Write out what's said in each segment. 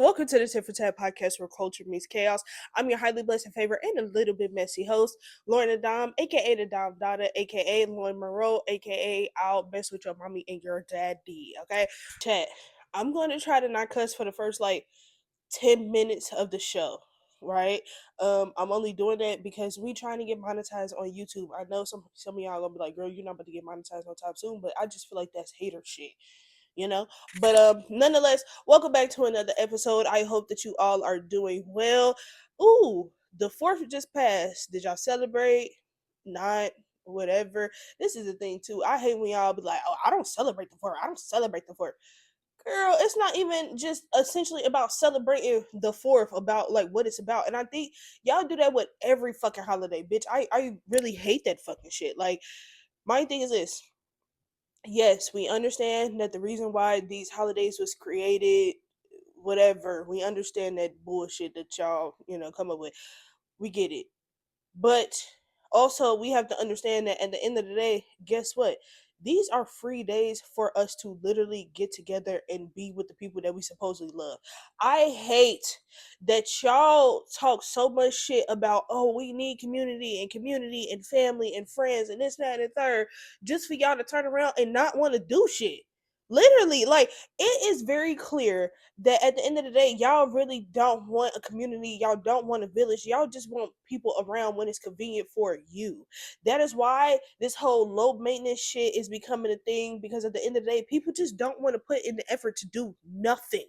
welcome to the Tit for Tat podcast where culture meets chaos. I'm your highly blessed and favorite and a little bit messy host, Lauren the Dom, aka the Dom Dada, aka Lauren Monroe, aka I'll mess with your mommy and your daddy. Okay, chat. I'm going to try to not cuss for the first 10 minutes of the show. Right, I'm only doing that because we trying to get monetized on YouTube. I know some of y'all gonna be like, "Girl, you're not about to get monetized no time soon," but I just feel like that's hater shit, you know. But nonetheless, welcome back to another episode. I hope that you all are doing well. Ooh, the 4th just passed. Did y'all celebrate? Not whatever. This is the thing too. I hate when y'all be like, "Oh, I don't celebrate the 4th. I don't celebrate the 4th." Girl, it's not even just essentially about celebrating the 4th, about like what it's about. And I think y'all do that with every fucking holiday, bitch. I really hate that fucking shit. Like, my thing is this. Yes, we understand that the reason why these holidays was created, whatever, we understand that bullshit that y'all, come up with. We get it. But also, we have to understand that at the end of the day, guess what? These are free days for us to literally get together and be with the people that we supposedly love. I hate that y'all talk so much shit about, oh, we need community and family and friends and this, that, and the third, just for y'all to turn around and not want to do shit. Literally, like, it is very clear that at the end of the day, y'all really don't want a community. Y'all don't want a village. Y'all just want people around when it's convenient for you. That is why this whole low maintenance shit is becoming a thing, because at the end of the day, people just don't want to put in the effort to do nothing.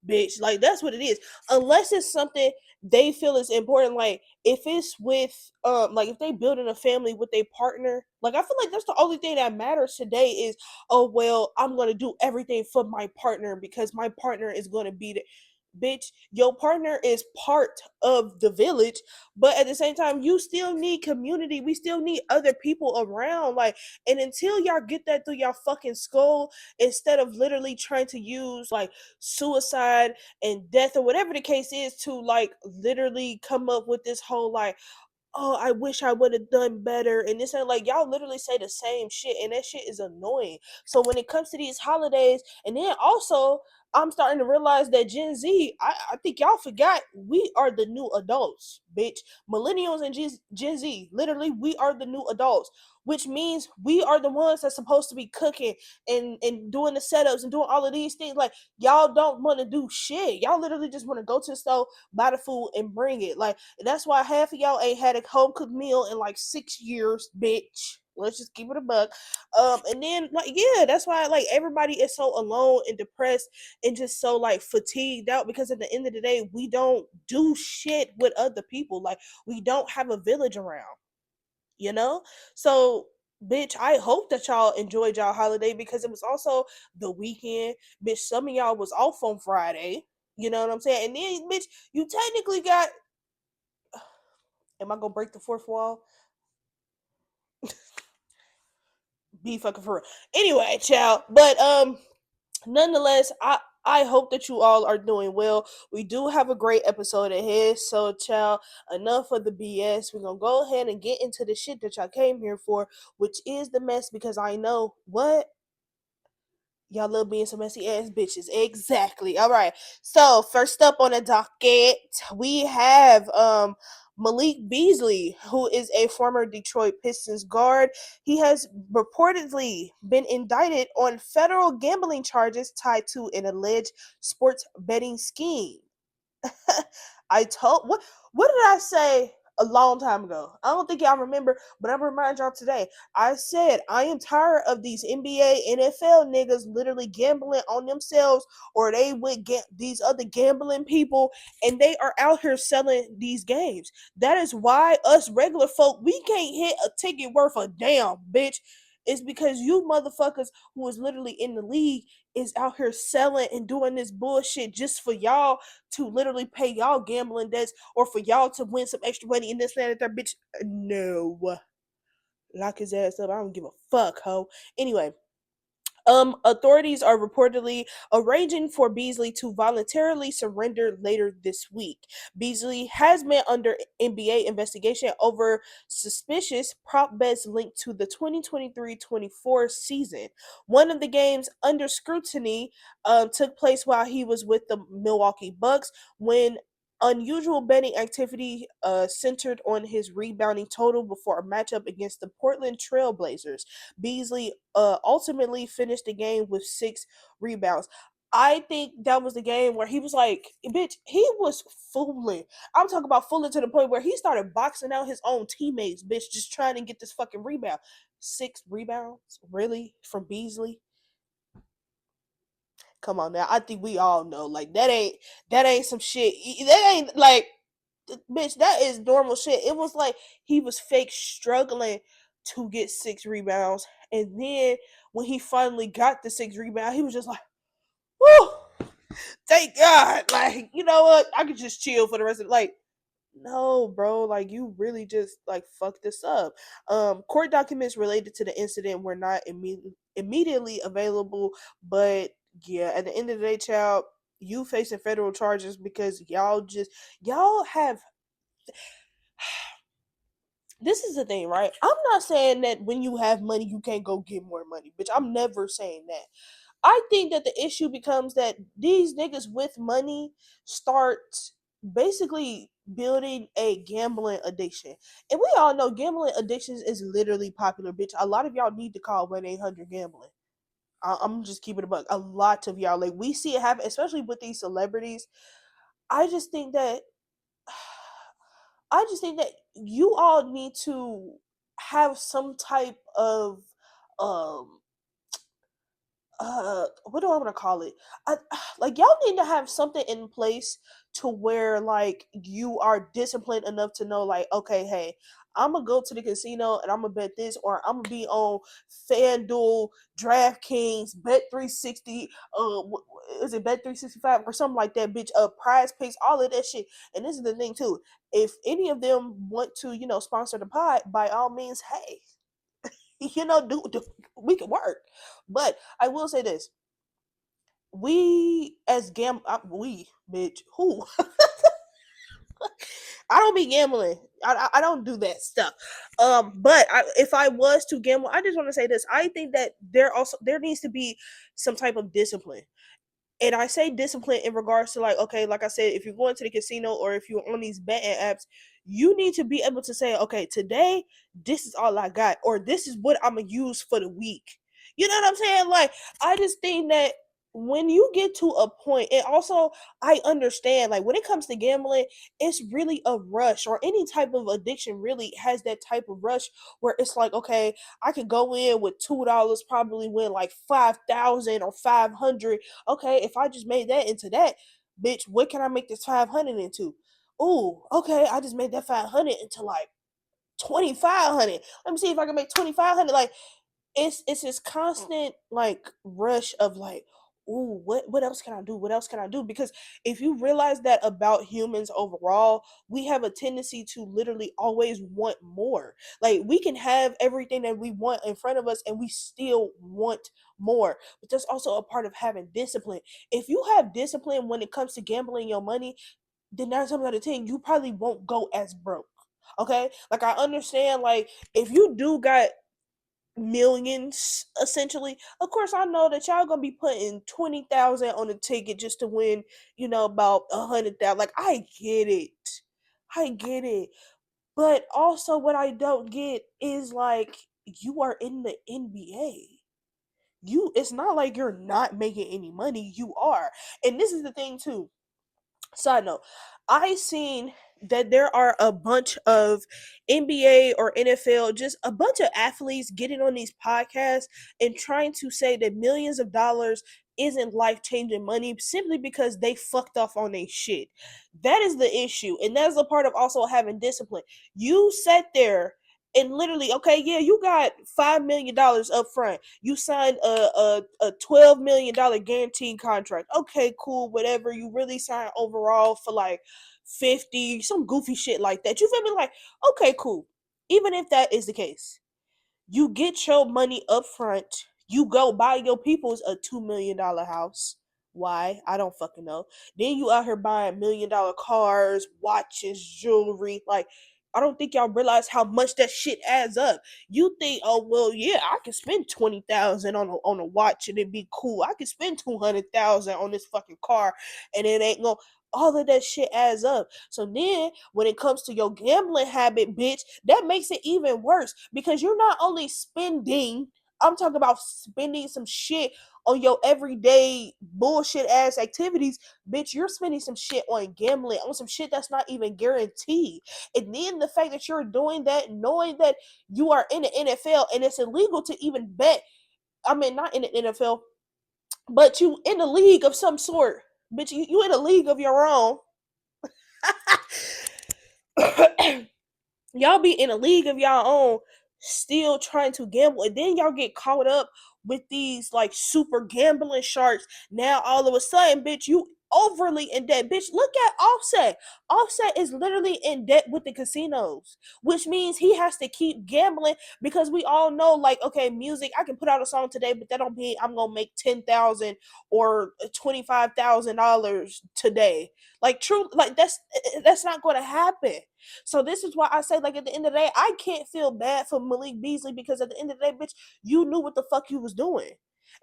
Bitch, like, that's what it is. Unless it's something they feel is important, like if it's with like if they building a family with their partner, like I feel like that's the only thing that matters today is, oh well, I'm gonna do everything for my partner because my partner is gonna be there. Bitch, your partner is part of the village, but at the same time, you still need community. We still need other people around. Like, and until y'all get that through y'all fucking skull, instead of literally trying to use like suicide and death or whatever the case is to like literally come up with this whole like, oh, I wish I would have done better. And this and like, y'all literally say the same shit, and that shit is annoying. So when it comes to these holidays, and then also, I'm starting to realize that Gen Z, I think y'all forgot we are the new adults, bitch. Millennials and Gen Z, literally, we are the new adults, which means we are the ones that's supposed to be cooking and doing the setups and doing all of these things. Like, y'all don't want to do shit. Y'all literally just want to go to the store, buy the food, and bring it. Like, that's why half of y'all ain't had a home cooked meal in like 6 years, bitch. Let's just keep it a buck. And then like, yeah, that's why like everybody is so alone and depressed and just so like fatigued out, because at the end of the day, we don't do shit with other people. Like, we don't have a village around, you know? So, bitch, I hope that y'all enjoyed y'all holiday, because it was also the weekend. Bitch, some of y'all was off on Friday. You know what I'm saying? And then, bitch, you technically got. Am I gonna break the fourth wall? Be fucking for real. Anyway, child. But nonetheless, I hope that you all are doing well. We do have a great episode ahead. So, child, enough of the BS. We're gonna go ahead and get into the shit that y'all came here for, which is the mess, because I know what y'all love being some messy ass bitches. Exactly. All right. So first up on the docket, we have Malik Beasley, who is a former Detroit Pistons guard. He has reportedly been indicted on federal gambling charges tied to an alleged sports betting scheme. What did I say a long time ago? I don't think y'all remember, but I'm gonna remind y'all today. I said I am tired of these NBA, NFL niggas literally gambling on themselves, or they with these other gambling people, and they are out here selling these games. That is why us regular folk, we can't hit a ticket worth a damn, bitch. It's because you motherfuckers who is literally in the league is out here selling and doing this bullshit just for y'all to literally pay y'all gambling debts, or for y'all to win some extra money in this, land, and that, bitch. No. Lock his ass up. I don't give a fuck, ho. Anyway, Authorities are reportedly arranging for Beasley to voluntarily surrender later this week. Beasley has been under NBA investigation over suspicious prop bets linked to the 2023-24 season. One of the games under scrutiny took place while he was with the Milwaukee Bucks when unusual betting activity centered on his rebounding total before a matchup against the Portland Trailblazers. Beasley ultimately finished the game with 6 rebounds. I think that was the game where he was like, bitch, he was fooling. I'm talking about fooling to the point where he started boxing out his own teammates, bitch, just trying to get this fucking rebound. 6 rebounds? Really? From Beasley? Come on now. I think we all know. Like that ain't some shit. That ain't like bitch, that is normal shit. It was like he was fake struggling to get 6 rebounds. And then when he finally got the 6 rebound, he was just like, whoo, thank God. Like, you know what? I could just chill for the rest of like, no, bro, like you really just like fucked this up. Court documents related to the incident were not immediately available, but yeah, at the end of the day, child, you facing federal charges because y'all have this is the thing, right? I'm not saying that when you have money, you can't go get more money, bitch. I'm never saying that. I think that the issue becomes that these niggas with money start basically building a gambling addiction. And we all know gambling addictions is literally popular, bitch. A lot of y'all need to call 1-800 gambling. I'm just keeping it a buck. A lot of y'all, like, we see it happen, especially with these celebrities. I just think that I just think that you all need to have some type of um what do I want to call it? I, like y'all need to have something in place to where like you are disciplined enough to know like okay, hey, I'm gonna go to the casino and I'm gonna bet this, or I'm gonna be on FanDuel, DraftKings, Bet360, is it Bet365 or something like that, bitch? Prize Picks, all of that shit. And this is the thing too. If any of them want to, sponsor the pod, by all means, hey, do we can work. But I will say this: we as we bitch who I don't be gambling. I don't do that stuff. But if I was to gamble, I just want to say this: I think that there needs to be some type of discipline. And I say discipline in regards to like, okay, like I said, if you're going to the casino or if you're on these betting apps, you need to be able to say, okay, today this is all I got, or this is what I'm gonna use for the week. You know what I'm saying? Like, I just think that when you get to a point, and also I understand, like when it comes to gambling, it's really a rush, or any type of addiction really has that type of rush where it's like, okay, I could go in with $2, probably win like 5,000 or 500. Okay, if I just made that into that, bitch, what can I make this 500 into? Oh, okay, I just made that 500 into like 2,500. Let me see if I can make 2,500. Like, it's this constant like rush of like, ooh, what else can I do? What else can I do? Because if you realize that about humans overall, we have a tendency to literally always want more. Like, we can have everything that we want in front of us and we still want more. But that's also a part of having discipline. If you have discipline when it comes to gambling your money, then 9 times out of 10, you probably won't go as broke. Okay? Like, I understand, like, if you do got millions essentially, of course I know that y'all gonna be putting 20,000 on the ticket just to win, about 100,000. Like, I get it, but also what I don't get is like, you are in the NBA. It's not like you're not making any money, you are. And this is the thing too. Side note, I seen that there are a bunch of NBA or NFL, just a bunch of athletes getting on these podcasts and trying to say that millions of dollars isn't life changing money simply because they fucked off on their shit. That is the issue. And that's a part of also having discipline. You sat there and literally, okay, yeah, you got $5 million up front. You signed a $12 million guaranteed contract. Okay, cool, whatever. You really signed overall for like 50, some goofy shit like that. You feel me? Like, okay, cool. Even if that is the case, you get your money up front. You go buy your people's a $2 million house. Why? I don't fucking know. Then you out here buying $1 million cars, watches, jewelry. Like, I don't think y'all realize how much that shit adds up. You think, oh well, yeah, I can spend 20,000 on a watch and it'd be cool. I can spend 200,000 on this fucking car, and it ain't gonna. All of that shit adds up. So then, when it comes to your gambling habit, bitch, that makes it even worse because you're not only spending. I'm talking about spending some shit on your everyday bullshit ass activities, bitch. You're spending some shit on gambling, on some shit that's not even guaranteed. And then the fact that you're doing that, knowing that you are in the NFL and it's illegal to even bet. I mean, not in the NFL, but you in a league of some sort, bitch. You in a league of your own. Y'all be in a league of y'all own, still trying to gamble, and then y'all get caught up with these like super gambling sharks. Now all of a sudden, bitch, you overly in debt. Bitch, look at Offset. Offset is literally in debt with the casinos, which means he has to keep gambling because we all know, like, okay, music, I can put out a song today, but that don't mean I'm gonna make 10,000 or $25,000 today. Like, true, like that's not gonna happen. So this is why I say, like, at the end of the day, I can't feel bad for Malik Beasley because at the end of the day, bitch, you knew what the fuck you was doing.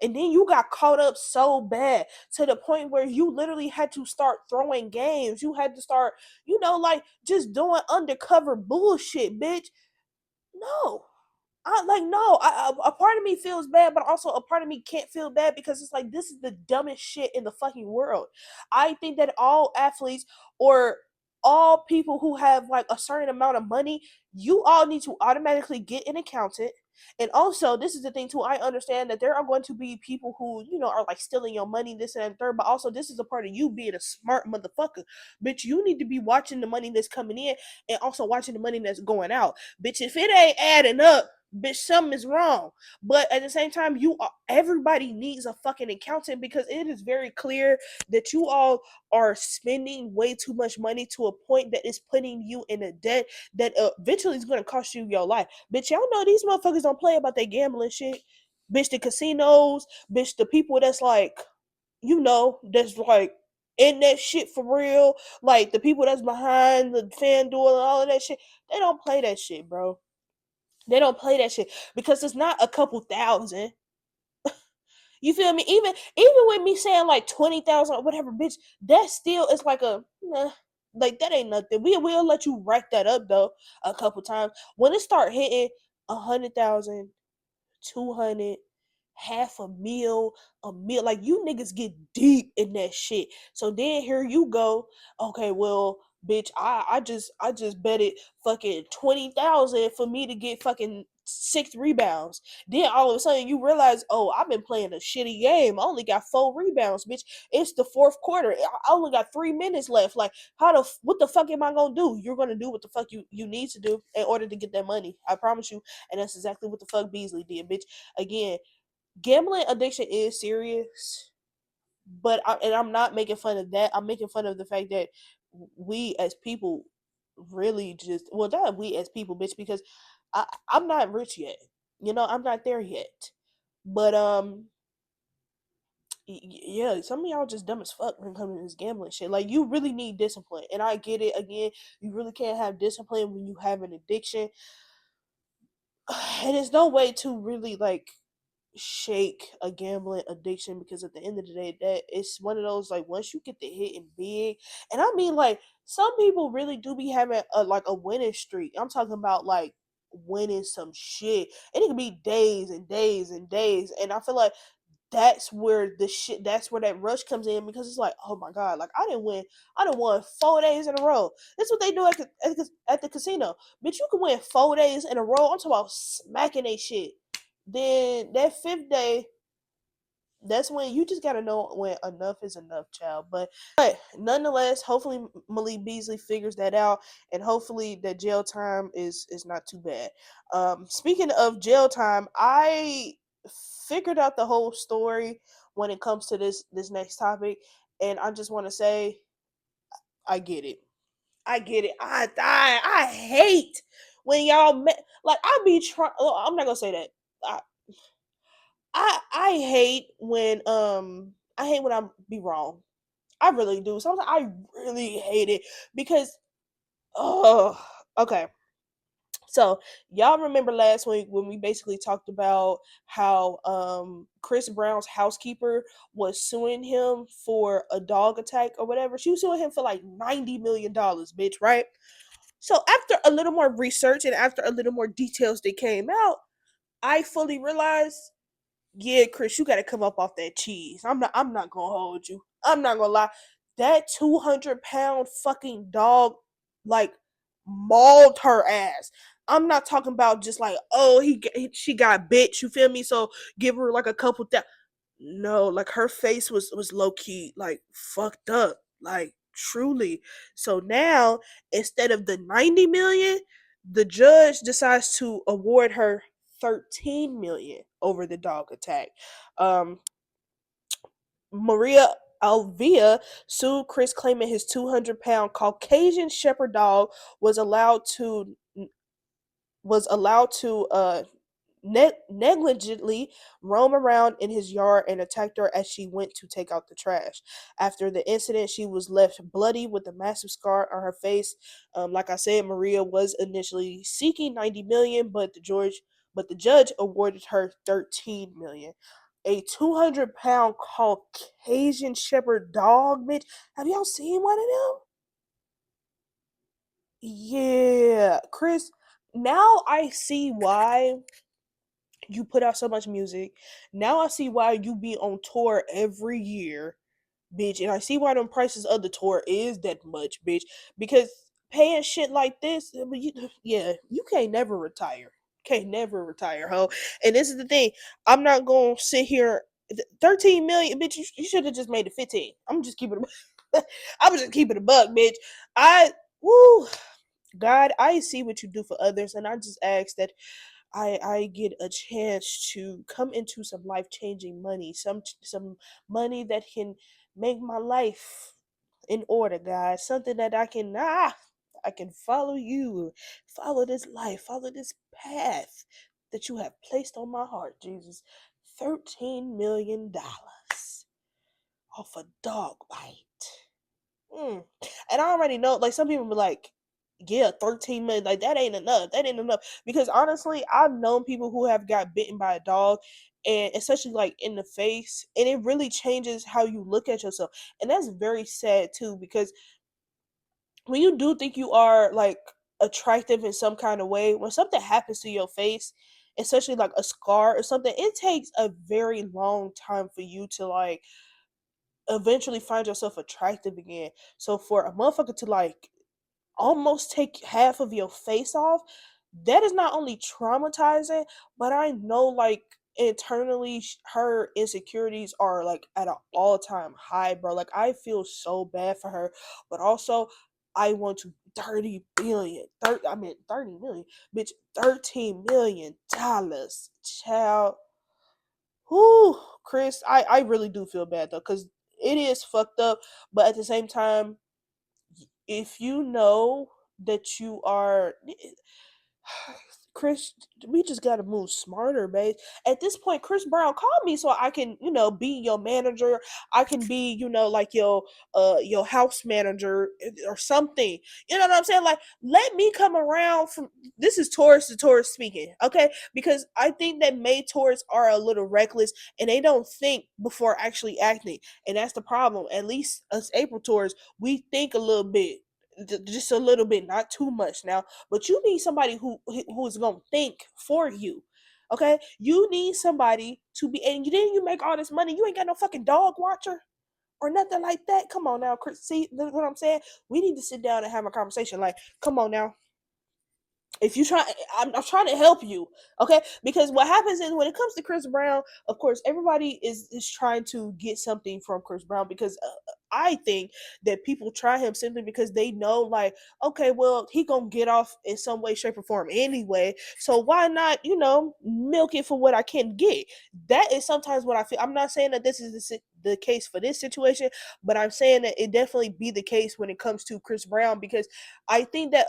And then you got caught up so bad to the point where you literally had to start throwing games. You had to start, like just doing undercover bullshit, bitch. No. I like no. A part of me feels bad, but also a part of me can't feel bad because it's like this is the dumbest shit in the fucking world. I think that all athletes or all people who have like a certain amount of money, you all need to automatically get an accountant. And also, this is the thing too. I understand that there are going to be people who are like stealing your money, this and that, third. But also, this is a part of you being a smart motherfucker, bitch. You need to be watching the money that's coming in and also watching the money that's going out, bitch. If it ain't adding up, bitch, something is wrong. But at the same time, everybody needs a fucking accountant because it is very clear that you all are spending way too much money to a point that is putting you in a debt that eventually is going to cost you your life. Bitch, y'all know these motherfuckers don't play about their gambling shit. Bitch, the casinos, bitch, the people that's like, that's like in that shit for real, like the people that's behind the FanDuel and all of that shit, they don't play that shit, bro. They don't play that shit because it's not a couple thousand. You feel me? Even with me saying like 20,000 or whatever, bitch, that still is like like that ain't nothing. We'll let you rack that up though a couple times. When it start hitting 100,000, 200, half a meal. Like you niggas get deep in that shit. So then here you go. Okay, well, bitch, I just bet it fucking 20,000 for me to get fucking 6 rebounds. Then all of a sudden you realize, oh, I've been playing a shitty game. I only got 4 rebounds, bitch. It's the fourth quarter. I only got 3 minutes left. Like, what the fuck am I gonna do? You're gonna do what the fuck you need to do in order to get that money. I promise you. And that's exactly what the fuck Beasley did, bitch. Again, gambling addiction is serious, but I'm not making fun of that. I'm making fun of the fact that we as people really just, well, not we as people, bitch, because I'm not rich yet. I'm not there yet. But yeah, some of y'all just dumb as fuck when it comes to this gambling shit. Like, you really need discipline, and I get it. Again, you really can't have discipline when you have an addiction, and there's no way to really like shake a gambling addiction because at the end of the day, that it's one of those, like, once you get the hitting big, and I mean, like, some people really do be having a winning streak. I'm talking about like winning some shit, and it can be days and days and days, and I feel like that's where that rush comes in because it's like, oh my god, like I didn't won 4 days in a row. That's what they do at the casino. Bitch, you can win 4 days in a row. I'm talking about smacking they shit. Then that fifth day, that's when you just gotta know when enough is enough, child. But nonetheless, hopefully Malik Beasley figures that out, and hopefully that jail time is not too bad. Speaking of jail time, I figured out the whole story when it comes to this next topic, and I just want to say I get it. I get it. I hate when y'all like I be trying. I'm not gonna say that. I hate when I hate when I be wrong. I really do. Sometimes I really hate it because oh okay. So y'all remember last week when we basically talked about how Chris Brown's housekeeper was suing him for a dog attack or whatever. She was suing him for like $90 million, bitch, right? So after a little more research and after a little more details that came out, I fully realized, yeah, Chris, you gotta come up off that cheese. I'm not gonna hold you. I'm not gonna lie. That 200-pound fucking dog like mauled her ass. I'm not talking about just like, oh, she got bit, you feel me? So give her like a couple that. No, like her face was low key like fucked up. Like truly. So now instead of the 90 million, the judge decides to award her 13 million over the dog attack. Um Maria Alvia sued Chris, claiming his 200-pound Caucasian Shepherd dog was allowed to negligently roam around in his yard and attacked her as she went to take out the trash. After the incident, she was left bloody with a massive scar on her face. Like I said, Maria was initially seeking 90 million, but the judge awarded her 13 million. A 200-pound Caucasian Shepherd dog, bitch. Have y'all seen one of them? Yeah, Chris. Now I see why you put out so much music. Now I see why you be on tour every year, bitch. And I see why them prices of the tour is that much, bitch. Because paying shit like this, yeah, you can't never retire. Can't never retire, ho. And this is the thing. I'm not gonna sit here. 13 million, bitch. You should have just made it 15. I'm just keeping it. I was just keeping a buck, bitch. I woo. God, I see what you do for others, and I just ask that I get a chance to come into some life changing money, some money that can make my life in order, guys. Something that I can follow you, follow this life, follow this path that you have placed on my heart, Jesus. $13 million off a dog bite. Mm. And I already know, like some people be like, yeah, 13 million, like that ain't enough. That ain't enough. Because honestly, I've known people who have got bitten by a dog and especially like in the face, and it really changes how you look at yourself. And that's very sad too, because when you do think you are like attractive in some kind of way, when something happens to your face, especially like a scar or something, it takes a very long time for you to like eventually find yourself attractive again. So for a motherfucker to like almost take half of your face off, that is not only traumatizing, but I know like internally her insecurities are like at an all-time high, bro. Like I feel so bad for her, but also I want to 30 billion 30, I mean 30 million, bitch, $13 million, child. Whoo, Chris, I really do feel bad though, because it is fucked up, but at the same time, if you know that you are Chris, we just gotta move smarter, babe. At this point, Chris Brown, call me so I can, be your manager. I can be, like your house manager or something. You know what I'm saying? Like, let me come around from this is tourist to tourist speaking, okay? Because I think that May tourists are a little reckless and they don't think before actually acting. And that's the problem. At least us April tourists, we think a little bit. Just a little bit, not too much now, but you need somebody who's gonna think for you. Okay, you need somebody to be, and you make all this money. You ain't got no fucking dog watcher or nothing like that. Come on now, Chris. See what I'm saying? We need to sit down and have a conversation. Like, come on now, if you try, I'm trying to help you, okay? Because what happens is when it comes to Chris Brown, of course everybody is trying to get something from Chris Brown, because I think that people try him simply because they know, like, okay, well, he gonna get off in some way, shape, or form anyway, so why not, milk it for what I can get. That is sometimes what I feel. I'm not saying that this is the case for this situation, but I'm saying that it definitely be the case when it comes to Chris Brown, because I think that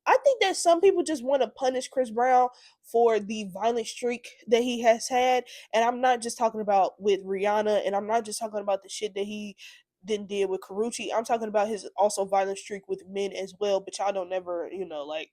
I think that some people just want to punish Chris Brown for the violent streak that he has had, and I'm not just talking about with Rihanna, and I'm not just talking about the shit that he then did with Karuchi. I'm talking about his also violent streak with men as well, but y'all don't never, like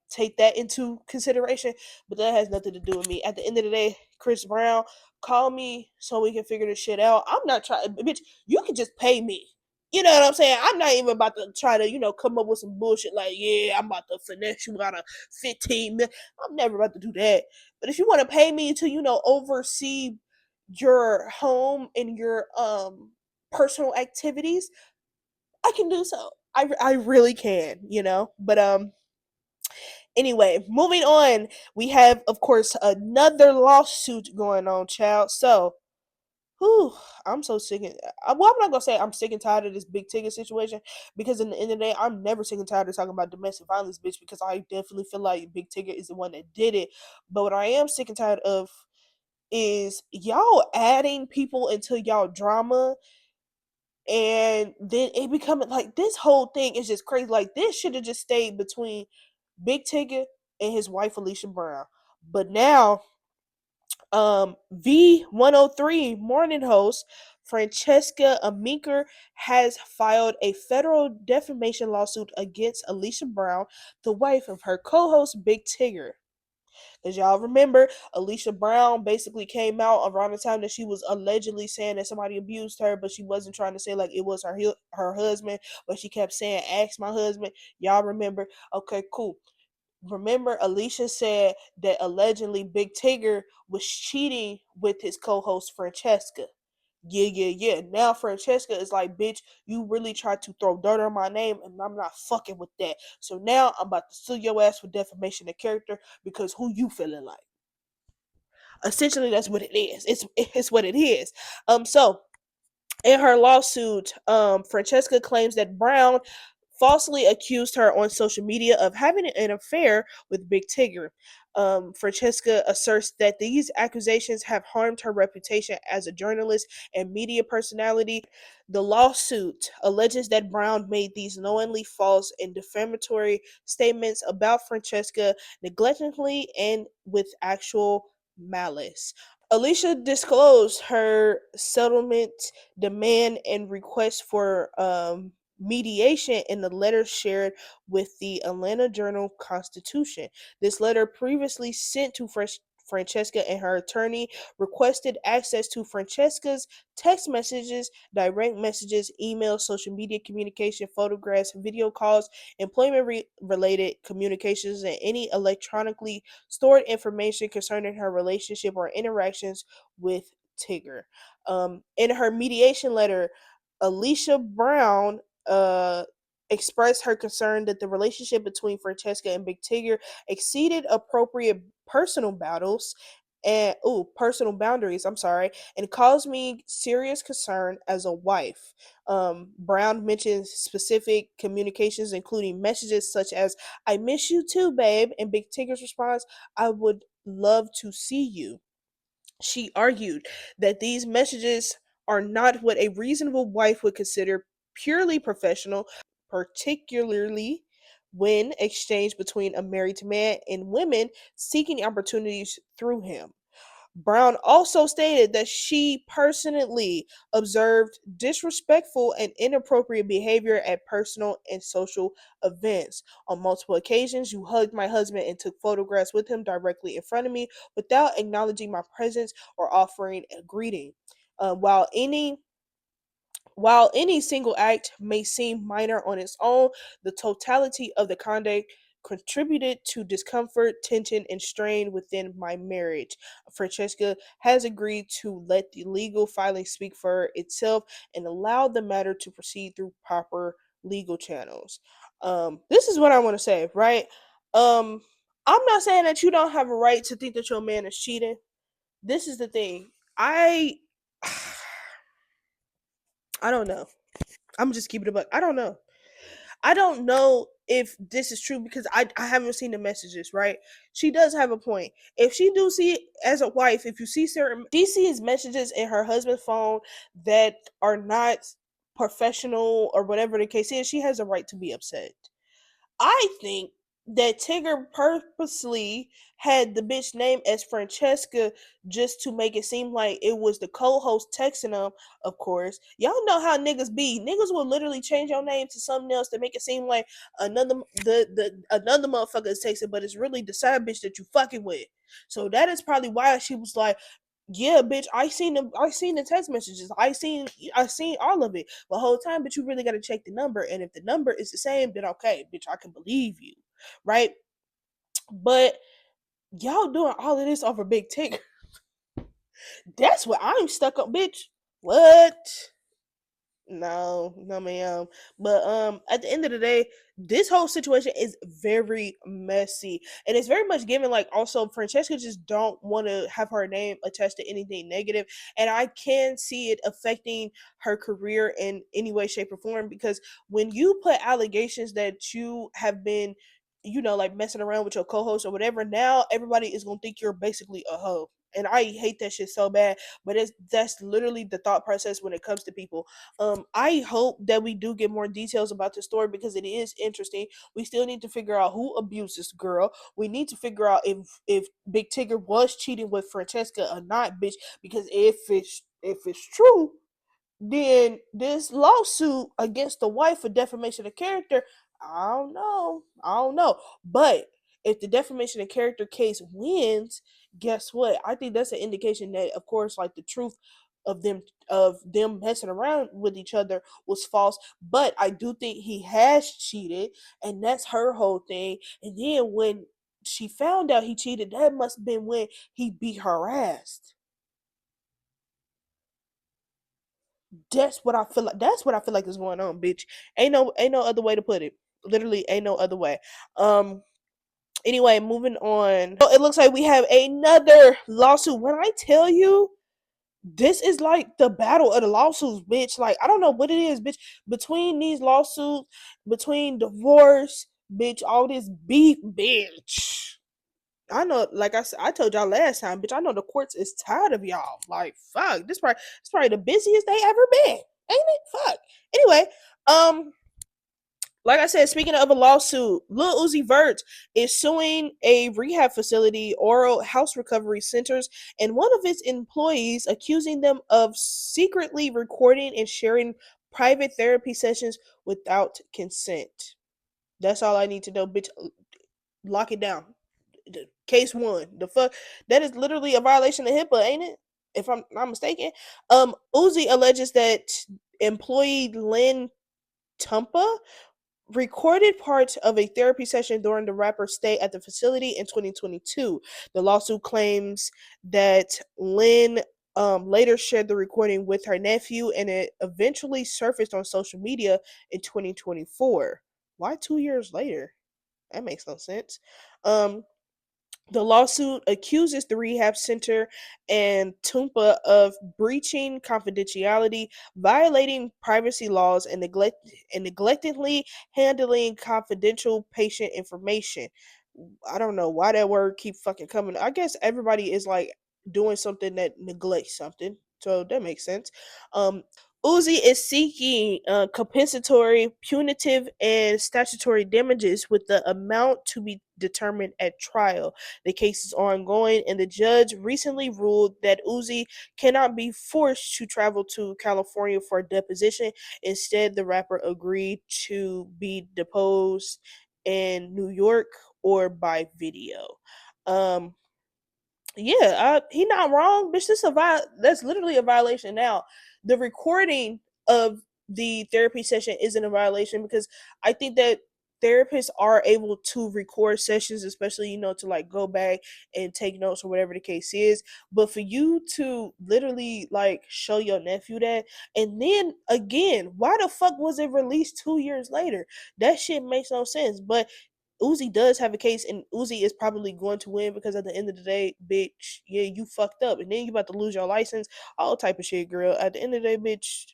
take that into consideration. But that has nothing to do with me. At the end of the day, Chris Brown, call me so we can figure this shit out. I'm not trying, bitch. You can just pay me. You know what I'm saying? I'm not even about to try to, come up with some bullshit like, yeah, I'm about to finesse you out of 15 million. I'm never about to do that. But if you want to pay me to, oversee your home and your personal activities, I can do so. I really can, But anyway, moving on, we have, of course, another lawsuit going on, child. So, whew, I'm so sick of. Well, I'm not gonna say I'm sick and tired of this big ticket situation because in the end of the day, I'm never sick and tired of talking about domestic violence, bitch. Because I definitely feel like Big Ticket is the one that did it. But what I am sick and tired of is y'all adding people into y'all drama, and then it becoming like this whole thing is just crazy. Like this should have just stayed between Big Ticket and his wife Alicia Brown, but now V103 morning host Francesca Amiker has filed a federal defamation lawsuit against Alicia Brown, the wife of her co-host Big Tigger. As y'all remember, Alicia Brown basically came out around the time that she was allegedly saying that somebody abused her, but she wasn't trying to say like it was her husband, but she kept saying, "Ask my husband." Y'all remember? Okay, cool. Remember, Alicia said that allegedly Big Tigger was cheating with his co-host Francesca. Yeah, yeah, yeah. Now Francesca is like, bitch, you really tried to throw dirt on my name, and I'm not fucking with that. So now I'm about to sue your ass for defamation of character because who you feeling like? Essentially, that's what it is. It's what it is. So in her lawsuit, Francesca claims that Brown falsely accused her on social media of having an affair with Big Tigger. Francesca asserts that these accusations have harmed her reputation as a journalist and media personality. The lawsuit alleges that Brown made these knowingly false and defamatory statements about Francesca negligently and with actual malice. Alicia disclosed her settlement demand and request for mediation in the letter shared with the Atlanta Journal Constitution. This letter, previously sent to Francesca and her attorney, requested access to Francesca's text messages, direct messages, emails, social media communication, photographs, video calls, employment related communications, and any electronically stored information concerning her relationship or interactions with Tigger. In her mediation letter, Alicia Brown expressed her concern that the relationship between Francesca and Big Tigger exceeded appropriate personal battles and personal boundaries, I'm sorry, and caused me serious concern as a wife. Brown mentions specific communications, including messages such as "I miss you too, babe," and Big Tigger's response, "I would love to see you." She argued that these messages are not what a reasonable wife would consider purely professional, particularly when exchanged between a married man and women seeking opportunities through him. Brown also stated that she personally observed disrespectful and inappropriate behavior at personal and social events. On multiple occasions, you hugged my husband and took photographs with him directly in front of me without acknowledging my presence or offering a greeting. Uh, while any while any single act may seem minor on its own, the totality of the conduct contributed to discomfort, tension, and strain within my marriage. Francesca has agreed to let the legal filing speak for itself and allow the matter to proceed through proper legal channels. This is what I want to say, right? Um, I'm not saying that you don't have a right to think that your man is cheating. This is the thing. I don't know. I'm just keeping it a buck. I don't know. I don't know if this is true because I haven't seen the messages, right? She does have a point. If she do see it as a wife, if you see certain she sees messages in her husband's phone that are not professional or whatever the case is, she has a right to be upset. I think that Tigger purposely had the bitch name as Francesca just to make it seem like it was the co-host texting them. Of course, y'all know how niggas be. Niggas will literally change your name to something else to make it seem like another motherfucker is texting, but it's really the side bitch that you fucking with. So that is probably why she was like, yeah, bitch, I seen the text messages. I seen all of it the whole time, but you really gotta check the number. And if the number is the same, then okay, bitch, I can believe you. Right? But y'all doing all of this over Big Tick. That's what I'm stuck on, bitch. What? No, no, ma'am. But at the end of the day, this whole situation is very messy, and it's very much given like also Francesca just don't want to have her name attached to anything negative, and I can see it affecting her career in any way, shape, or form. Because when you put allegations that you have been, like messing around with your co-host or whatever, now everybody is gonna think you're basically a hoe. And I hate that shit so bad, but that's literally the thought process when it comes to people. I hope that we do get more details about the story because it is interesting. We still need to figure out who abused this girl. We need to figure out if Big Tigger was cheating with Francesca or not, bitch. Because if it's true, then this lawsuit against the wife for defamation of character, I don't know. But if the defamation of character case wins, guess what? I think that's an indication that, of course, like the truth of them messing around with each other was false. But I do think he has cheated, and that's her whole thing. And then when she found out he cheated, that must have been when he beat her ass. That's what I feel like is going on, bitch. Ain't no other way to put it. Literally ain't no other way. Anyway, moving on. So it looks like we have another lawsuit. When I tell you, this is like the battle of the lawsuits, bitch. Like, I don't know what it is, bitch. Between these lawsuits, between divorce, bitch, all this beef, bitch. I know, like I told y'all last time, bitch. I know the courts is tired of y'all. Like, fuck, this probably the busiest they ever been, ain't it? Fuck. Anyway, um, like I said, speaking of a lawsuit, Lil Uzi Vert is suing a rehab facility, Oral House Recovery Centers, and one of its employees, accusing them of secretly recording and sharing private therapy sessions without consent. That's all I need to know, bitch. Lock it down. Case one. The fuck, that is literally a violation of HIPAA, ain't it? If I'm not mistaken. Uzi alleges that employee Lynn Tumpa recorded parts of a therapy session during the rapper's stay at the facility in 2022. The lawsuit claims that Lynn later shared the recording with her nephew, and it eventually surfaced on social media in 2024. Why 2 years later? That makes no sense. Um, the lawsuit accuses the rehab center and Tumpa of breaching confidentiality, violating privacy laws, and neglectedly handling confidential patient information. I don't know why that word keep fucking coming. I guess everybody is like doing something that neglects something. So that makes sense. Uzi is seeking compensatory, punitive, and statutory damages with the amount to be determined at trial. The case is ongoing, and the judge recently ruled that Uzi cannot be forced to travel to California for a deposition. Instead, the rapper agreed to be deposed in New York or by video. Um, yeah, he not wrong, bitch. That's literally a violation. Now, the recording of the therapy session isn't a violation because I think that therapists are able to record sessions, especially to like go back and take notes or whatever the case is. But for you to literally like show your nephew that, and then again, why the fuck was it released 2 years later? That shit makes no sense. But Uzi does have a case, and Uzi is probably going to win because at the end of the day, bitch, yeah, you fucked up, and then you about to lose your license, all type of shit, girl. At the end of the day, bitch,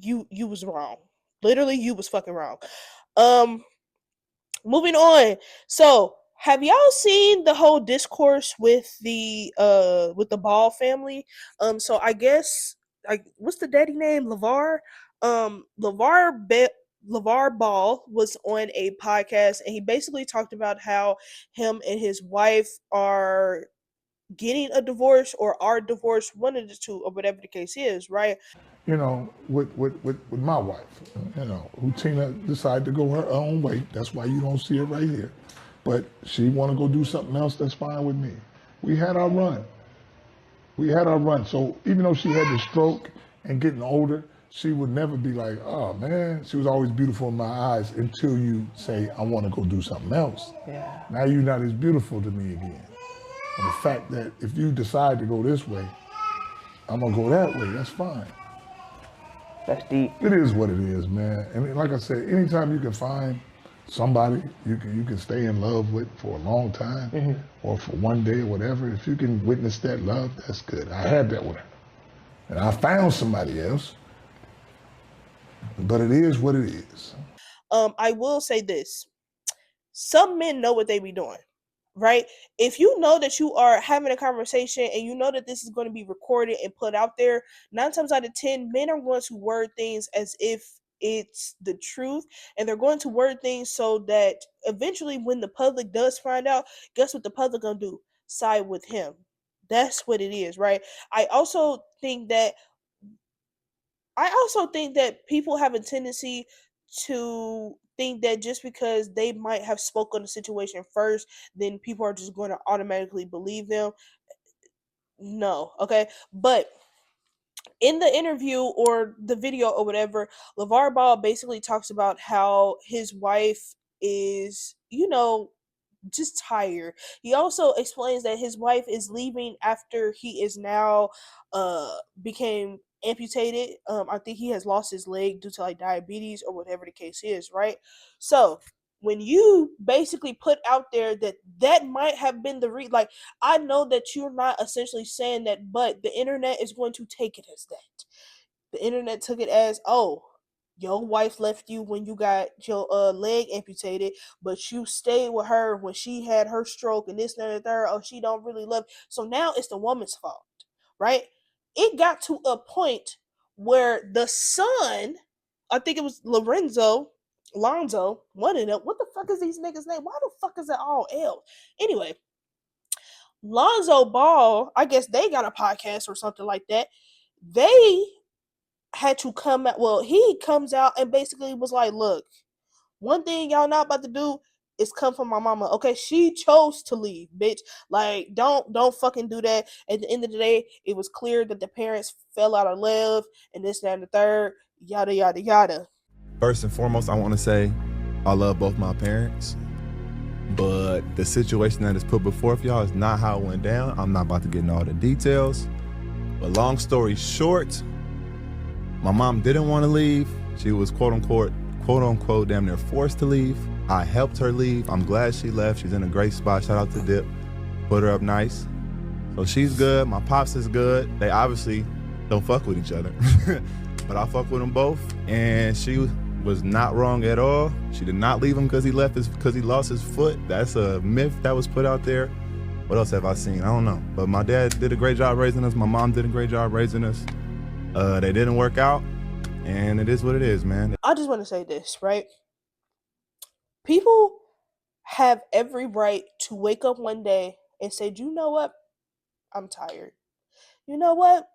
you was wrong. Literally, you was fucking wrong. Um, moving on. So, have y'all seen the whole discourse with the Ball family? So I guess like what's the daddy name? LeVar. LeVar LeVar Ball was on a podcast and he basically talked about how him and his wife are getting a divorce or are divorced, one of the two, or whatever the case is, right? With my wife, who Tina decided to go her own way. That's why you don't see it right here. But she want to go do something else, that's fine with me. We had our run. We had our run. So even though she had the stroke and getting older, she would never be like, oh man, she was always beautiful in my eyes until you say, I want to go do something else. Yeah. Now you're not as beautiful to me again. And the fact that if you decide to go this way, I'm gonna go that way, that's fine. That's deep. It is what it is, man. And like I said, anytime you can find somebody you can stay in love with for a long time or for one day or whatever, if you can witness that love, that's good. I had that with her. And I found somebody else. But it is what it is. I will say this. Some men know what they be doing, right? If you know that you are having a conversation and you know that this is going to be recorded and put out there, 9 times out of 10, men are going to word things as if it's the truth, and they're going to word things so that eventually when the public does find out, guess what the public gonna do? Side with him. That's what it is, right? I also think that people have a tendency to think that just because they might have spoken the situation first, then people are just going to automatically believe them. No, okay? But in the interview or the video or whatever, LeVar Ball basically talks about how his wife is, just tired. He also explains that his wife is leaving after he is now became amputated. I think he has lost his leg due to like diabetes or whatever the case is, right? So when you basically put out there that that might have been like, I know that you're not essentially saying that, but the internet is going to take it as that. The internet took it as, oh, your wife left you when you got your leg amputated, but you stayed with her when she had her stroke and this, that, and the third. Oh, she don't really love. So now it's the woman's fault, right? It got to a point where the son, I think it was Lonzo, one of them. What the fuck is these niggas' name? Why the fuck is it all L? Anyway, Lonzo Ball, I guess they got a podcast or something like that. They had to come out. Well, he comes out and basically was like, look, one thing y'all not about to do is come from my mama. Okay, she chose to leave, bitch. Like, don't fucking do that. At the end of the day, it was clear that the parents fell out of love and this, that, and the third, yada yada yada. First and foremost, I want to say I love both my parents, but the situation that is put before y'all is not how it went down. I'm not about to get into all the details, but long story short, my mom didn't want to leave. She was quote unquote damn near forced to leave. I helped her leave. I'm glad she left. She's in a great spot. Shout out to Dip. Put her up nice. So she's good. My pops is good. They obviously don't fuck with each other. But I fuck with them both. And she was not wrong at all. She did not leave him because he lost his foot. That's a myth that was put out there. What else have I seen? I don't know. But my dad did a great job raising us. My mom did a great job raising us. They didn't work out, and it is what it is, man. I just want to say this, right? People have every right to wake up one day and say, you know what? I'm tired. You know what?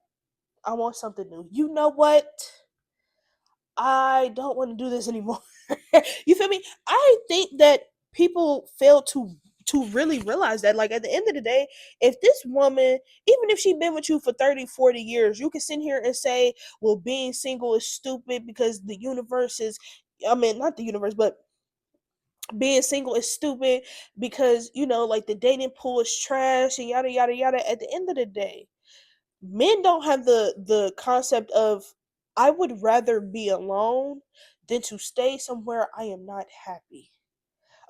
I want something new. You know what? I don't want to do this anymore. You feel me? I think that people fail to really realize that, like, at the end of the day, if this woman, even if she been with you for 30, 40 years, you can sit here and say, well, being single is stupid because the universe is, I mean, not the universe, but being single is stupid because, like, the dating pool is trash and yada yada yada. At the end of the day, men don't have the concept of, I would rather be alone than to stay somewhere I am not happy.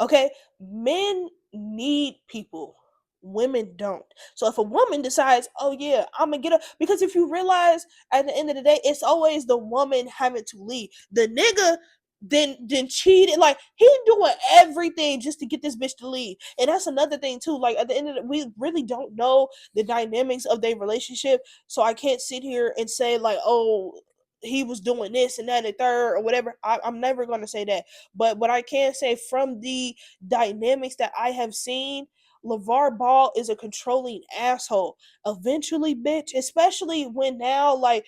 Okay? Men need people. Women don't. So if a woman decides, oh yeah, I'm gonna get up, because if you realize at the end of the day, it's always the woman having to leave. The nigga then cheated. Like, he doing everything just to get this bitch to leave. And that's another thing too. Like, at the end of we really don't know the dynamics of their relationship. So I can't sit here and say like, oh, he was doing this and that and the third or whatever. I'm never gonna say that. But what I can say from the dynamics that I have seen, LeVar Ball is a controlling asshole. Eventually, bitch, especially when now like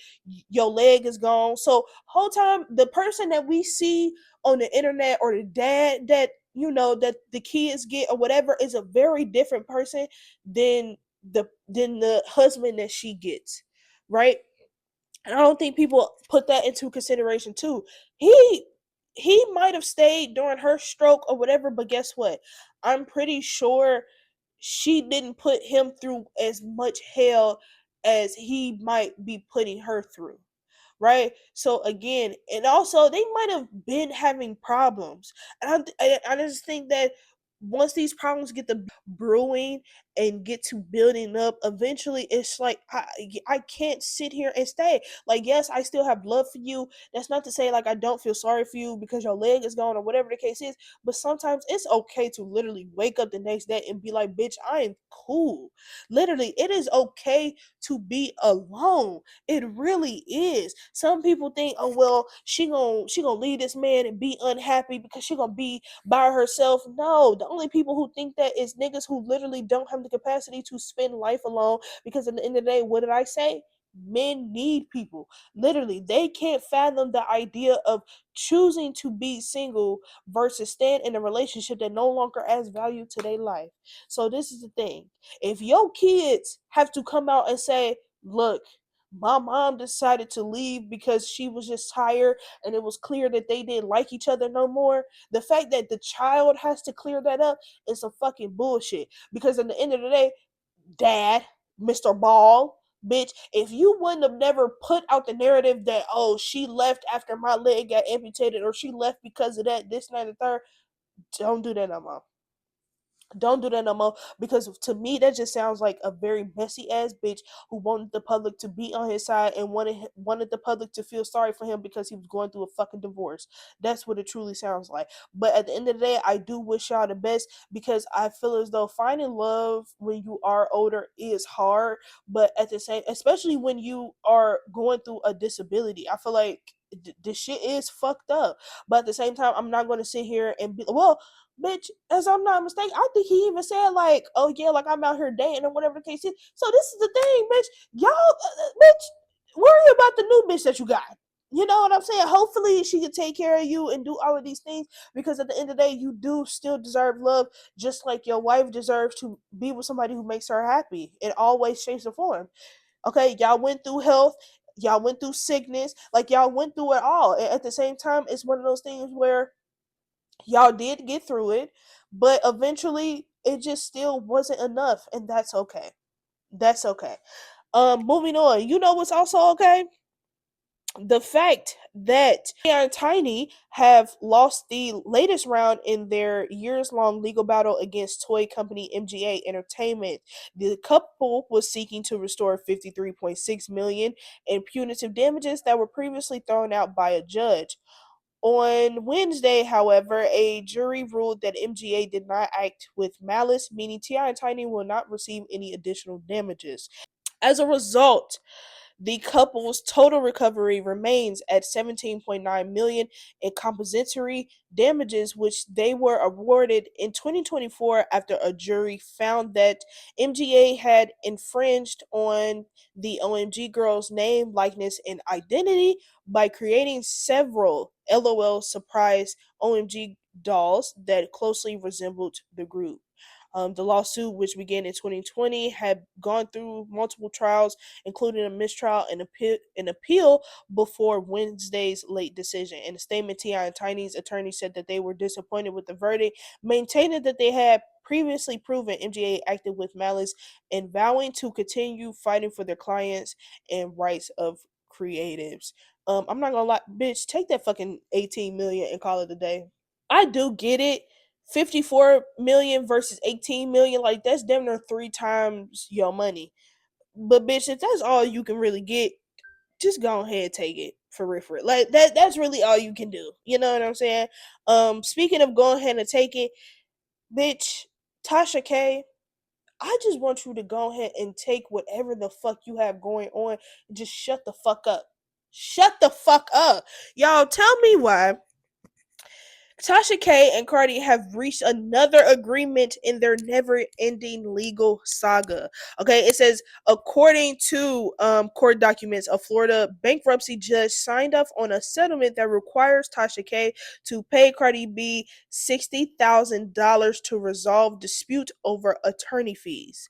your leg is gone. So whole time the person that we see on the internet or the dad that that the kids get or whatever is a very different person than the husband that she gets, right? And I don't think people put that into consideration too. He he might have stayed during her stroke or whatever, but guess what? I'm pretty sure she didn't put him through as much hell as he might be putting her through, right? So again, and also they might have been having problems, and I just think that once these problems get to brewing and get to building up, eventually it's like I can't sit here and stay. Like, yes, I still have love for you. That's not to say like I don't feel sorry for you because your leg is gone or whatever the case is. But sometimes it's okay to literally wake up the next day and be like, bitch, I am cool. Literally, it is okay to be alone. It really is. Some people think, oh well, she gonna leave this man and be unhappy because she gonna be by herself. No, the only people who think that is niggas who literally don't have the capacity to spend life alone. Because at the end of the day, what did I say? Men need people. Literally, they can't fathom the idea of choosing to be single versus staying in a relationship that no longer adds value to their life. So this is the thing. If your kids have to come out and say, look, my mom decided to leave because she was just tired and it was clear that they didn't like each other no more. The fact that the child has to clear that up is some fucking bullshit. Because at the end of the day, dad, Mr. Ball, bitch, if you wouldn't have never put out the narrative that, oh, she left after my leg got amputated or she left because of that, this, and that, and the third, don't do that no more. Don't do that no more, because to me that just sounds like a very messy ass bitch who wanted the public to be on his side and wanted the public to feel sorry for him because he was going through a fucking divorce. That's what it truly sounds like. But at the end of the day, I do wish y'all the best, because I feel as though finding love when you are older is hard, but at the same, especially when you are going through a disability, I feel like this shit is fucked up. But at the same time, I'm not going to sit here and be well, bitch, as I'm not mistaken, I think he even said like, "Oh yeah, like I'm out here dating or whatever the case is." So this is the thing, bitch. Y'all, bitch, worry about the new bitch that you got. You know what I'm saying? Hopefully she can take care of you and do all of these things, because at the end of the day, you do still deserve love, just like your wife deserves to be with somebody who makes her happy in all ways, shapes, and form. Okay, y'all went through health, y'all went through sickness, like y'all went through it all. And at the same time, it's one of those things where y'all did get through it, but eventually it just still wasn't enough, and that's okay. That's okay. Moving on. You know what's also okay? The fact that Tia and Tiny have lost the latest round in their years-long legal battle against toy company MGA Entertainment. The couple was seeking to restore 53.6 million in punitive damages that were previously thrown out by a judge. On Wednesday, however, a jury ruled that MGA did not act with malice, meaning T.I. and Tiny will not receive any additional damages. As a result, the couple's total recovery remains at 17.9 million in compensatory damages, which they were awarded in 2024 after a jury found that MGA had infringed on the OMG girls' name, likeness, and identity by creating several LOL surprise OMG dolls that closely resembled the group. The lawsuit, which began in 2020, had gone through multiple trials, including a mistrial and appeal before Wednesday's late decision. In a statement, T.I. and Tiny's attorney said that they were disappointed with the verdict, maintaining that they had previously proven MGA acted with malice, and vowing to continue fighting for their clients and rights of creatives. I'm not gonna lie, bitch, take that fucking 18 million and call it a day. I do get it. 54 million versus 18 million, like that's damn near three times your money. But bitch, if that's all you can really get, just go ahead and take it for real, for real. Like that's really all you can do. You know what I'm saying? Speaking of going ahead and take it, bitch, Tasha K, I just want you to go ahead and take whatever the fuck you have going on and just shut the fuck up. Shut the fuck up. Y'all tell me why Tasha K and Cardi have reached another agreement in their never-ending legal saga. Okay, it says according to court documents, a Florida bankruptcy judge signed off on a settlement that requires Tasha K to pay Cardi B $60,000 to resolve dispute over attorney fees.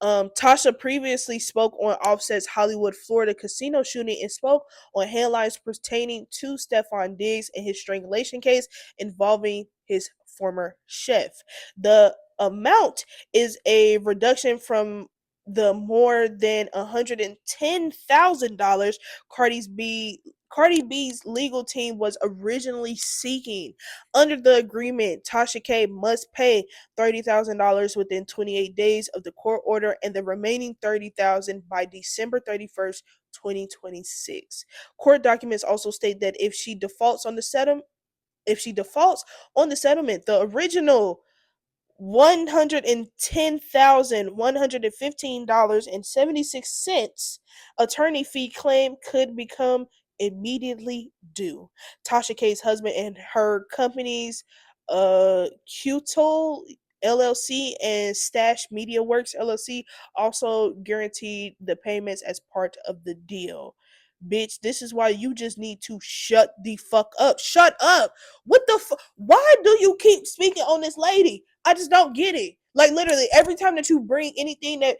Tasha previously spoke on Offset's Hollywood, Florida casino shooting and spoke on headlines pertaining to Stephon Diggs and his strangulation case involving his former chef. The amount is a reduction from the more than $110,000 Cardi B's legal team was originally seeking. Under the agreement, Tasha K must pay $30,000 within 28 days of the court order and the remaining $30,000 by December 31st, 2026. Court documents also state that if she defaults on the settlement, the original $110,115.76 attorney fee claim could become immediately due. Tasha K's husband and her companies, Qtol LLC and Stash Media Works LLC, also guaranteed the payments as part of the deal. Bitch, this is why you just need to shut the fuck up. Shut up. What the why do you keep speaking on this lady? I just don't get it. Like literally every time that you bring anything that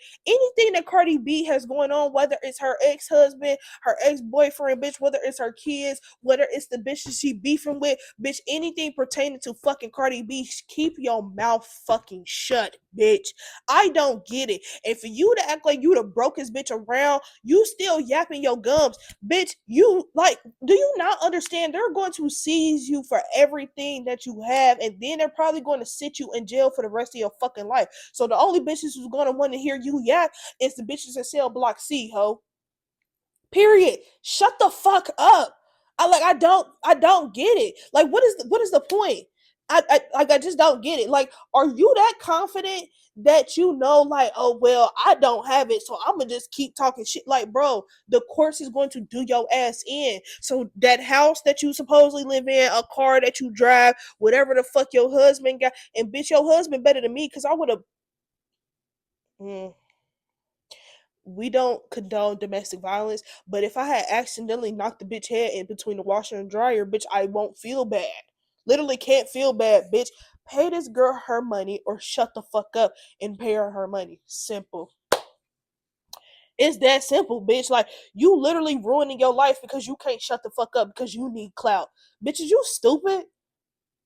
Cardi B has going on, whether it's her ex-husband, her ex-boyfriend, bitch, whether it's her kids, whether it's the bitches she beefing with, bitch, anything pertaining to fucking Cardi B, keep your mouth fucking shut, bitch. I don't get it. And for you to act like you the brokest bitch around, you still yapping your gums, bitch. You like, do you not understand? They're going to seize you for everything that you have, and then they're probably going to sit you in jail for the rest of your fucking life. So the only bitches who's going to want to hear you yap is the bitches that sell Block C, ho. Period. Shut the fuck up. I don't get it. Like what is the point? I just don't get it. Like, are you that confident that you know, like, oh well, I don't have it, so I'm gonna just keep talking shit? Like, bro, the courts is going to do your ass in. So that house that you supposedly live in, a car that you drive, whatever the fuck your husband got, and bitch, your husband better than me, because I would have. Mm, we don't condone domestic violence, but if I had accidentally knocked the bitch head in between the washer and dryer, bitch, I won't feel bad. Literally can't feel bad, bitch. Pay this girl her money or shut the fuck up and pay her money. Simple. It's that simple, bitch. Like, you literally ruining your life because you can't shut the fuck up because you need clout. Bitch, is you stupid?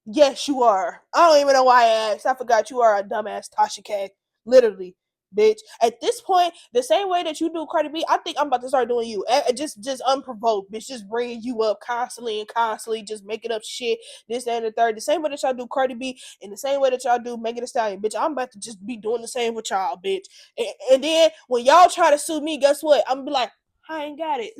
Yes, you are. I don't even know why I asked. I forgot you are a dumbass Tasha K. Literally, bitch. At this point, the same way that you do Cardi B, I think I'm about to start doing you. Just unprovoked, bitch. Just bringing you up constantly and constantly, just making up shit. This, that, and the third. The same way that y'all do Cardi B, and the same way that y'all do Megan Thee Stallion, bitch. I'm about to just be doing the same with y'all, bitch. And then when y'all try to sue me, guess what? I'm gonna be like, I ain't got it.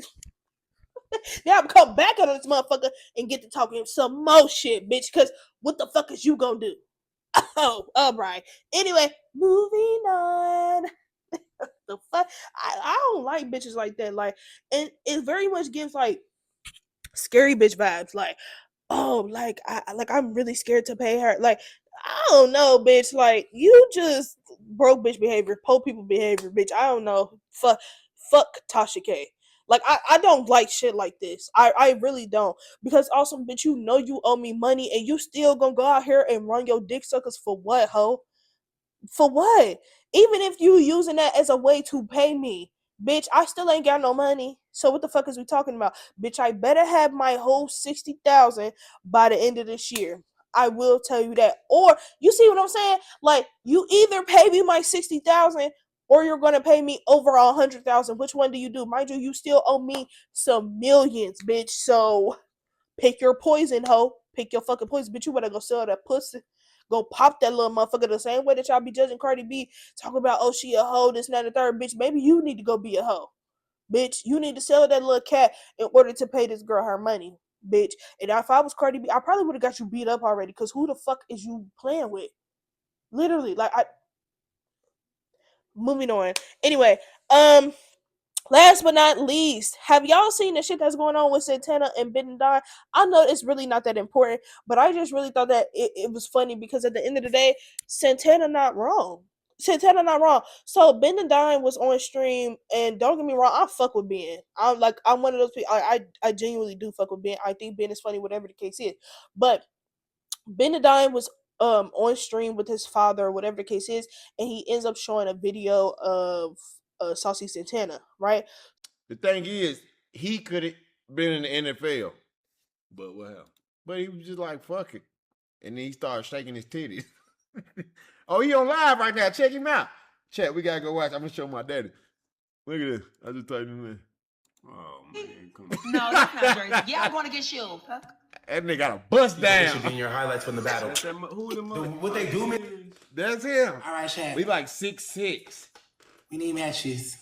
Then I'm come back on this motherfucker and get to talking some more shit, bitch. Cause what the fuck is you gonna do? Oh, all right. Anyway, moving on. The fuck, I don't like bitches like that. Like, and it very much gives like scary bitch vibes. Like, oh, like I'm really scared to pay her. Like, I don't know, bitch. Like, you just broke bitch behavior, poor people behavior, bitch. I don't know. Fuck Tasha K. Like, I don't like shit like this. I really don't. Because also, bitch, you know you owe me money and you still gonna go out here and run your dick suckers for what, ho? For what? Even if you using that as a way to pay me, bitch, I still ain't got no money. So what the fuck is we talking about? Bitch, I better have my whole 60,000 by the end of this year. I will tell you that. Or you see what I'm saying? Like, you either pay me my 60,000 or you're gonna pay me over 100,000. Which one do you do? Mind you, you still owe me some millions, bitch. So pick your poison, hoe. Pick your fucking poison. Bitch, you better go sell that pussy. Go pop that little motherfucker the same way that y'all be judging Cardi B. Talking about, oh, she a hoe, this, and that, and the third. Bitch, maybe you need to go be a hoe. Bitch, you need to sell that little cat in order to pay this girl her money. Bitch. And if I was Cardi B, I probably would have got you beat up already. Because who the fuck is you playing with? Literally. Like, moving on. Anyway, Last but not least, have y'all seen the shit that's going on with Santana and Ben and Don? I know it's really not that important, but I just really thought that it was funny because at the end of the day, Santana not wrong. Santana not wrong. So Ben and Don was on stream, and don't get me wrong, I fuck with Ben. I'm one of those people. I genuinely do fuck with Ben. I think Ben is funny, whatever the case is. But Ben and Don was on stream with his father, whatever the case is, and he ends up showing a video of Saucy Santana, right? The thing is, he could have been in the NFL. But well, but he was just like, fuck it. And then he started shaking his titties. Oh, he on live right now. Check him out. Chat, we gotta go watch. I'm gonna show my daddy. Look at this. I just typed him in. Oh man, come on. No, that's not Jersey. Yeah, I'm going to get you. Huh? That nigga got a bust down. That should be in your highlights from the battle. Who the What they do, man? That's him. All right, Chad. We like 6'6". We need matches.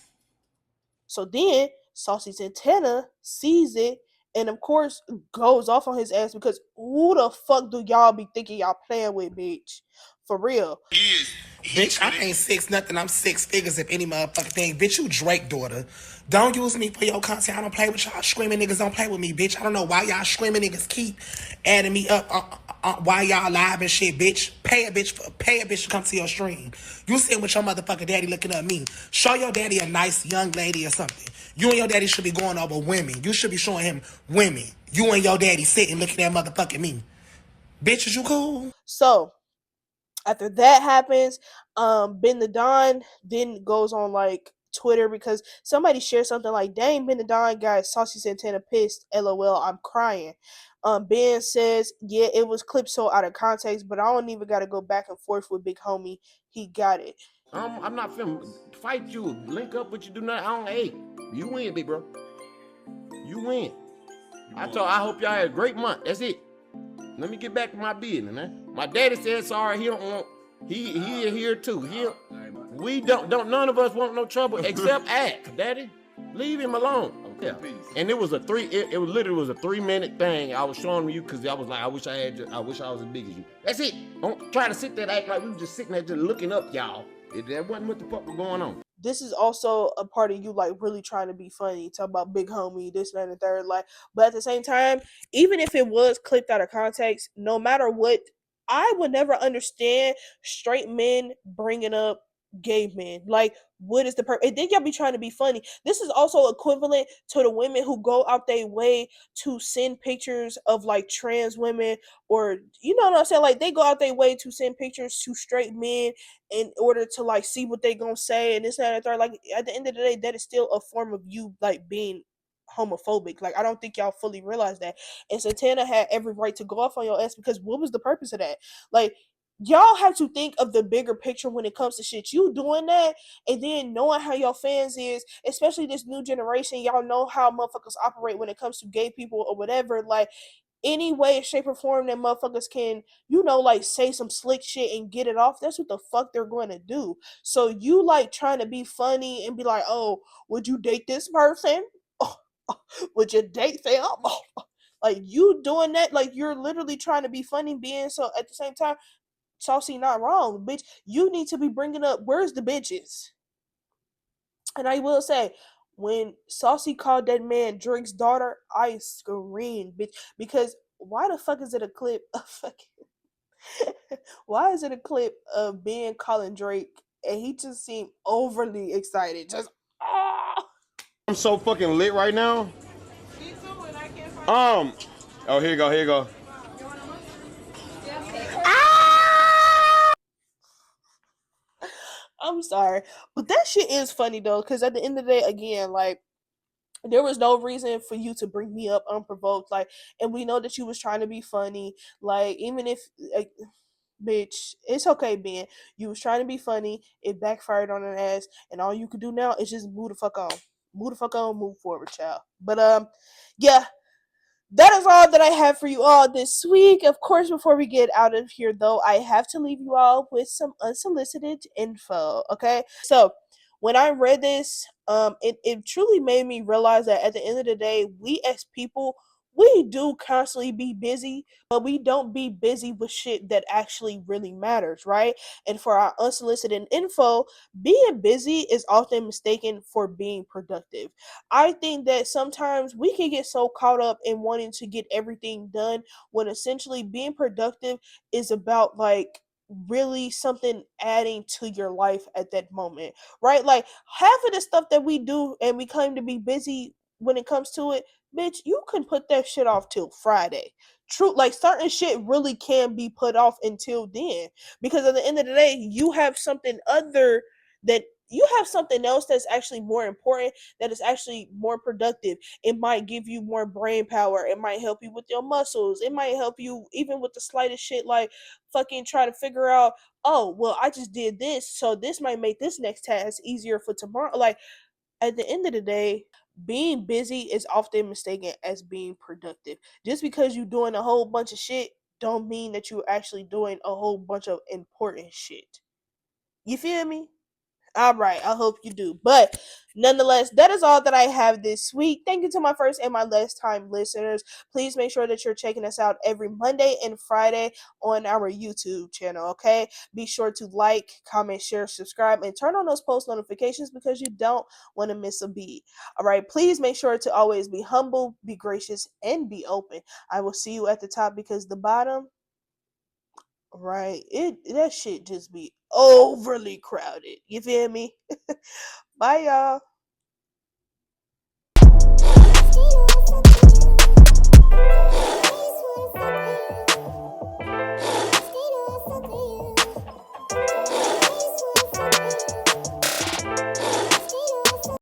So then Saucy Santana sees it and of course goes off on his ass because who the fuck do y'all be thinking y'all playing with, bitch? For real. Bitch, I ain't 6 nothing. I'm 6 figures if any motherfucking thing. Bitch, you Drake daughter. Don't use me for your content. I don't play with y'all screaming niggas. Don't play with me, bitch. I don't know why y'all screaming niggas keep adding me up while y'all live and shit, bitch. Pay a bitch to come to your stream. You sitting with your motherfucking daddy looking at me. Show your daddy a nice young lady or something. You and your daddy should be going over women. You should be showing him women. You and your daddy sitting looking at motherfucking me. Bitch, is you cool? So after that happens, Ben the Don then goes on like Twitter because somebody shared something like, dang, Ben the Don got Saucy Santana pissed. LOL, I'm crying. Ben says, yeah, it was clipped so out of context, but I don't even gotta go back and forth with Big Homie. He got it. I'm not finna fight you. Link up with you. Do nothing. I don't. Hey, you win, big bro. You win. I hope y'all had a great month. That's it. Let me get back to my business, man. My daddy said sorry. He don't want. He here too. We don't. None of us want no trouble except Axe, Daddy. Leave him alone. Yeah. And it was a 3. It was literally was a 3-minute thing. I was showing you because I was like, I wish I was as big as you. That's it. Don't try to sit there and act like we were just sitting there just looking up, y'all. That wasn't what the fuck was going on. This is also a part of you like really trying to be funny, talk about Big Homie, this, that, and the third. Like, but at the same time, even if it was clipped out of context, no matter what, I would never understand straight men bringing up gay men. Like, what is the purpose? And then y'all be trying to be funny. This is also equivalent to the women who go out their way to send pictures of like trans women, or you know what I'm saying? Like, they go out their way to send pictures to straight men in order to like see what they gonna say and this, that, and the third. Like, at the end of the day, that is still a form of you like being homophobic. Like, I don't think y'all fully realize that. And Santana had every right to go off on your ass because what was the purpose of that? Like, y'all have to think of the bigger picture when it comes to shit. You doing that and then knowing how your fans is, especially this new generation, y'all know how motherfuckers operate when it comes to gay people or whatever. Like, any way, shape, or form that motherfuckers can, you know, like say some slick shit and get it off, that's what the fuck they're going to do. So you like trying to be funny and be like, oh, would you date this person? Oh, would you date them? Oh, like, you doing that, like you're literally trying to be funny, being so at the same time, Saucy not wrong, bitch. You need to be bringing up where's the bitches. And I will say, when Saucy called that man Drake's daughter, I screamed, bitch. Because why the fuck is it a clip of fucking? Why is it a clip of Ben calling Drake and he just seemed overly excited? Just I'm so fucking lit right now. Me too, and I can't find. Oh, here you go. Here you go. I'm sorry, but that shit is funny though, because at the end of the day, again, like, there was no reason for you to bring me up unprovoked, like, and we know that you was trying to be funny, like, even if, like, bitch, it's okay, Ben. You was trying to be funny, it backfired on an ass, and all you could do now is just move the fuck on, move forward, child. But yeah, that is all that I have for you all this week. Of course, before we get out of here, though, I have to leave you all with some unsolicited info. Okay, so when I read this, it truly made me realize that at the end of the day, we as people, we do constantly be busy, but we don't be busy with shit that actually really matters, right? And for our unsolicited info, being busy is often mistaken for being productive. I think that sometimes we can get so caught up in wanting to get everything done when essentially being productive is about like really something adding to your life at that moment, right? Like half of the stuff that we do and we claim to be busy when it comes to it, bitch, you can put that shit off till Friday. True, like certain shit really can be put off until then. Because at the end of the day, you have something other that you have something else that's actually more important, that is actually more productive. It might give you more brain power. It might help you with your muscles. It might help you even with the slightest shit like fucking try to figure out, oh, well, I just did this, so this might make this next task easier for tomorrow. Like at the end of the day, being busy is often mistaken as being productive. Just because you're doing a whole bunch of shit don't mean that you're actually doing a whole bunch of important shit. You feel me? All right, I hope you do. But nonetheless, that is all that I have this week. Thank you to my first and my last time listeners. Please make sure that you're checking us out every Monday and Friday on our YouTube channel, okay? Be sure to like, comment, share, subscribe, and turn on those post notifications because you don't want to miss a beat. All right, please make sure to always be humble, be gracious, and be open. I will see you at the top because the bottom, right, that shit just be overly crowded. You feel me? Bye, y'all.